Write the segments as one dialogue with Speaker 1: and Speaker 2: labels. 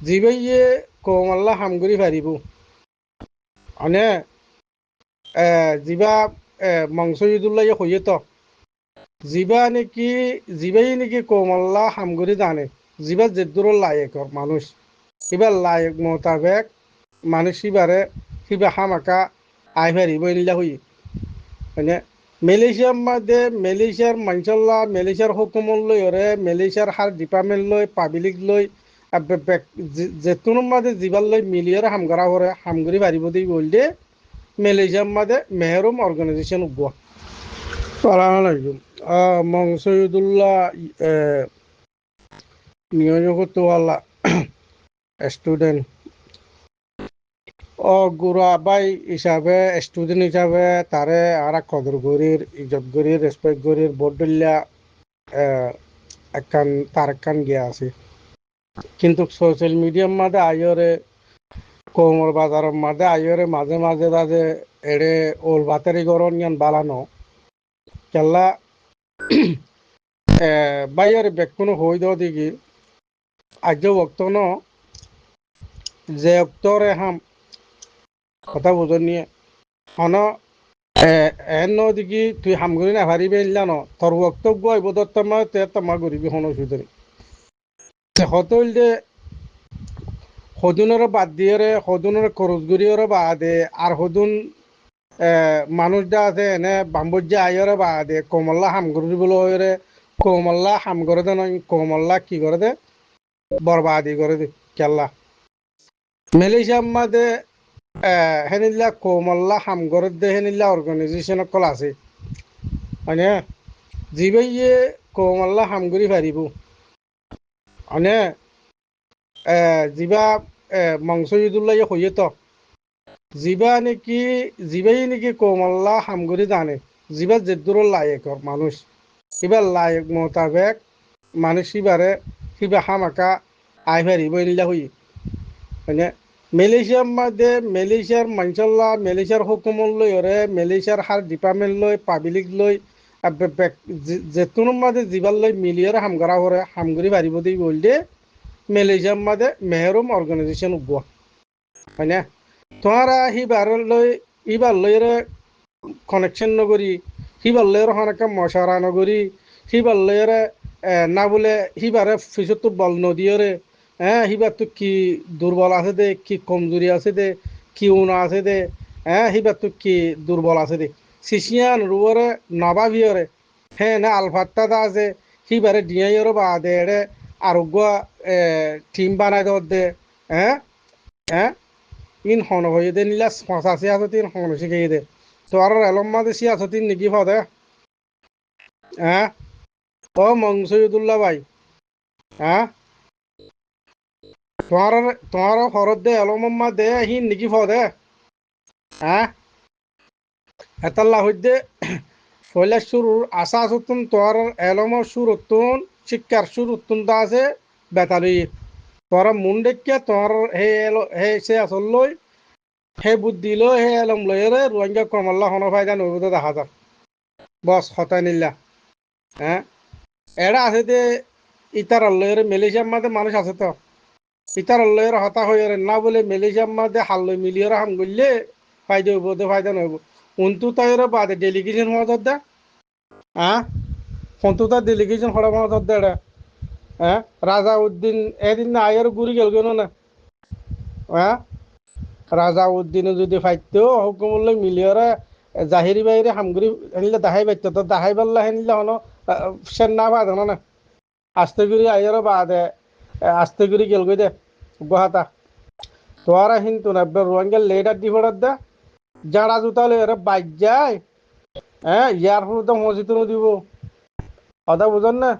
Speaker 1: জিবাইয়ে কোমল্লা হামগুড়ি পারিব মানে জিবা মংসুদুল্লাহ হইয়ে তো জিবা নাকি জিবাই নাকি কোমল্লা হামগুড়ি জানে জিবা জেদ্দুর লায়ক মানুষ এবার লায়ক মোতাবেক মানুষ এবারে কিবা হামাকা আই পারিব এনিলা হই মানে মালয়েশিয়ার মধ্যে মালয়েশিয়ার মানসল্লা মালয়েশিয়ার হুকুমত লই ওরে মালয়েশিয়ার হার ডিপার্টমেন্ট লই পাবলিক লই যেতুনের মাঝে জিবার লই মিলিয়র হামগরা করে হামগরি পারিব দি বললে মালয়েশিয়ার মাঝে মেহরুম অর্গানাইজেশন উঠবো সালামালাইকুম মংসুদুল্লাহ নিয়োজিত স্টুডেন্ট গুড়া বাই হিসাবে স্টুডেন্ট হিসাবে তারে আর কদর গরির ইজত গরির রেসপেক্ট গরির বদলিয়া একখান তার একখান গিয়া আছে কিন্তু সোশ্যাল মিডিয়ার মাঝে আইরে কোমর বাজারের মাঝে আইরে মাঝে মাঝে তাদের এড়ে ওল বাতারি গরম ইয়ান বালানো কেল্লা বাইরে বেকুনো হই দাও দিকে আজ বক্ত ন যে অক্তরে হাম কথা বুঝন নিয়ে হন এন দিকে তুই হামগুড়ি না হারিবে ইল্লা ন তোর বক্তব্য আইব তোমার তে তোমার গরিবি হন সুতরি হত যে সদুনের বাদ দিয়ে সদুনের খরচ গুড়িয়ে বাদে আর সদুন মানুষটা আছে এনে বাম্বজ্যা আইরে বাদে কোমল্লা হামগুড়ি বলে কোমল্লা হাম করে দে নয় কোমল্লা কি করে দে বরবাদি করে দে কেল্লা মালয়েশিয়ার মাঝে হেনিল্লা কোমল্লা হামগরত দে হেনিল্লা অর্গানাইজেশন কল আছে মানে জিবাইয়ে কোমল্লা হামগুড়ি পারিব মানে জিবা মংসুদুল্লাহ হইয়ে তো জিবা নাকি জিবাই নাকি কোমল্লা হামগুড়ি জানে জিবা জেদ্দুর লায়ক মানুষ এবার লায়ক মোতাবেক মানুষ এবারে কিবা হামাকা আই পারিব এনিলা হই মানে মালয়েশিয়ার মধ্যে মালয়েশিয়ার মানসল্লা মালয়েশিয়ার হুকুমত লই ওরে মালয়েশিয়ার হার ডিপার্টমেন্ট লই পাবলিক লই যেতুনের মাঝে জিবার লই মিলিয়র হামগরা করে হামগুড়ি পারিব দি বললে মালয়েশিয়ার মাঝে মেহরুম অর্গানাইজেশন উঠবো হয় না তোমারা ইবার লইরে কানেকশন নগরী সিবার লইরে অনেক মশারা নগরী সিবার লইরে না বলে সিবারে ফিসত বল নদীরে সিবার তো কি দুর্বল আছে দে কি কমজোরি আছে দে কি উনা আছে দে সিবার তো কি দুর্বল আছে দে সিসিয়ান রুয়ারে নবাবিয়রে না আলফাত্তা আছে সিবারে ডিয়াইরে বা দে আরোগ্য টিম বানাই দে হ্যাঁ হ্যাঁ ইন হন হয়ে দে নিলা পঁচাশি আছে তিন হন শিখে দে তো আর এলম মাঝে সি আছে তিন নাকি ফদে হ্যাঁ ও মংসুদুল্লাহ ভাই হ্যাঁ তোমার তোমার ঘরত দে এলম দে হি নাকি ফদে হ্যাঁ এতাল্লা হইতে ফয়লা শুরুর আশা আসতুন তোর এলমর সুর উত্তুন শিক্ষার সুর উত্তুন তা আছে বেতালি তোর মুন দেখিয়া তোর হে এলো হে সে আসল লই হে বুদ্ধি লই হে এলম লই রে রোহিঙ্গা কমল্লা হন ফায়দা নইব দেখা যার বস হতাই নিল্লা হ্যাঁ এরা আছে যে ইতার লইরে মালয়েশিয়ার মাঝে মানুষ আছে তো ইতার লইরে হতা হয়ে না বলে মালয়েশিয়ার মাঝে হাল লই মিলিয়র হাম করলে ফায়দা হইব ফায়দা নইব উন্তু তাইরে বাদে ডেলিগেশন হওয়া দা হ্যাঁ অন্তত ডেলিগেশন হওয়া দা হ্যাঁ রাজা উদ্দিন এদিন না আয়ের গুড়ি গেল কেন না হ্যাঁ রাজা উদ্দিনে যদি ফাইতো হুকুমুল্লা মিলিয়রে জাহিরি বাইরে হামগুড়ি হেনিলে দাহাই পাইতো তো দাহাই পাল্লা হেনিলে হনো সেন না বাদ না আস্তে করে আয়ের বাদে আস্তে করে গেল গই দে গুহাতা তোরা কিন্তু না রোয়াঙ্গের লেটার দি ফোড়ার দে যারা জুতা লই এরা বাইক যায় ইয়ার ফুল তো মসজিদ দিব কথা বুঝন না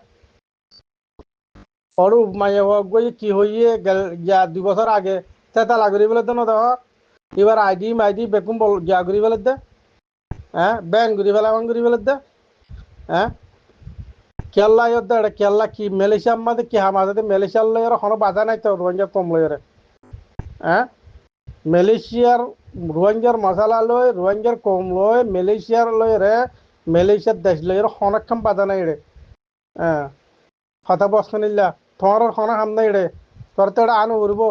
Speaker 1: সরু মাইয়া গই কি হইয়ে গিয়া 2 বছর আগে তেতা লাগরি বলে তো না দেখ এবার আইডি মাইডি বেকুম বল গিয়া ঘুরি ফেলে দে ব্যান ঘুরি ফেলা বান ঘুরি ফেলে দে হ্যাঁ কেল্লা ইয়দ্দা এটা কেল্লা কি মালয়েশিয়ার মাঝে কি হামাজে মালয়েশিয়ার লয়ের হনো বাজা নাই তো রোহিঙ্গা কম লয়ের হ্যাঁ মালয়েশিয়ার রোহিঙ্গার মশালা লয় রোহিঙ্গার কম লয় মালয়েশিয়ার লয়ের মালয়েশিয়ার দেশ লয়ের হনক খাম বাজা নাই রে হ্যাঁ কথা বসতে নিল্লা তোমার হনা হাম নাই রে তোর তো এটা আনো উড়ব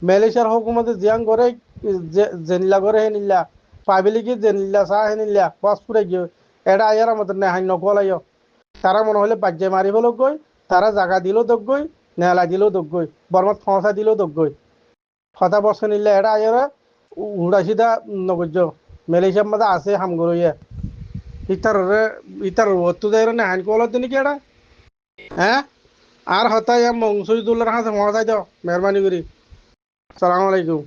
Speaker 1: মালয়েশিয়ার হুকুমতে জিয়াং করে জেনিলা করে হে নিলা পাবিলিকি জেনিলা চা হে নিলা পাসপুরে গিয়ে এটা আয়ার আমাদের নেহাই নকলাইও তারা মনে হলে বাজ্যে মারিব লোক গই তারা জায়গা দিলেও দোক গই নেলা দিলেও দোক গই বর্মত ফসা দিলেও দোক গই হতা বর্ষ নিলে এটা আয়ার উড়াশিদা নগর্য মালয়েশিয়ার মধ্যে আছে হামগরইয়া ইতার ওত্তু দেয় নেহাই কলত নাকি এটা হ্যাঁ আর হতা ইয়া মংসুদুল্লাহর হাতে মহাজাই দাও মেহরবানি করি সালাম আলাইকুম